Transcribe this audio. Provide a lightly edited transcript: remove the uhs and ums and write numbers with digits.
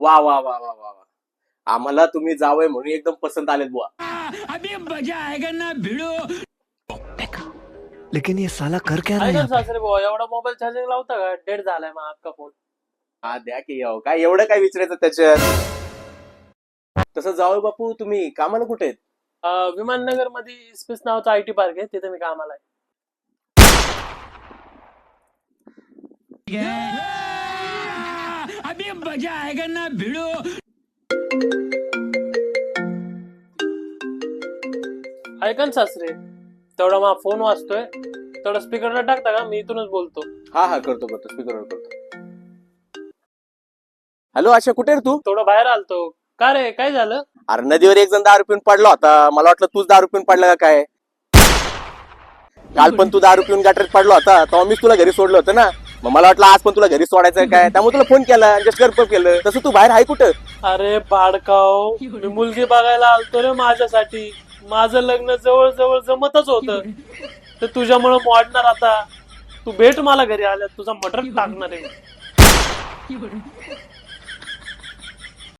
वा वा वा वा वा वा. आम्हाला तुम्ही जावंय म्हणून एकदम पसंत आलेत बुवा. अभी मजा आएगा ना भिड़ो. लेकिन ये साला कर क्या रहा है ऐका यहाँ ना पे? सासरे भाऊ, एवढा मोबाईल चार्जिंग लावता का? डेड झालाय मग अख्खा फोन. हा द्या की याव, काय एवढं काय विचारायचं त्याच्यात. तसं जावं बापू, तुम्ही कामाला कुठे आहेत? विमाननगर मध्ये स्पेस नावाचा IT पार्क आहे, तिथे मी कामाला आहे. अभी मजा आएगा ना भिड़ो. ऐका ना सासरे, तेवढा माझा फोन वाजतोय, तेवढा स्पीकरला टाकता का? मी इथूनच बोलतो. हा हा करतो करतो, स्पीकरवर करतो. हॅलो आशा, कुठे रे तू? थोडं बाहेर आलतो. का रे, काय झालं? अरे नदीवर एक जण दारू पिऊन पडला होता, मला वाटलं तूच दारू पिऊन पडला का काय. काल पण तू दारू पिऊन गटारीत पडला होता, तेव्हा मीच तुला घरी सोडलं होतं ना. मग मला वाटलं आज पण तुला घरी सोडायचं काय, त्यामुळे तुला फोन केला, जस्ट कन्फर्म केलं. तसं तू बाहेर आहे कुठं? अरे बाडकाव, मी मुलगी बघायला आलतो रे माझ्यासाठी. माझं लग्न जवळ जवळ जमतच होतं, तर तुझ्यामुळे मोडणार आता. तू भेट मला घरी आल्या, तुझा मटर टाकणार आहे.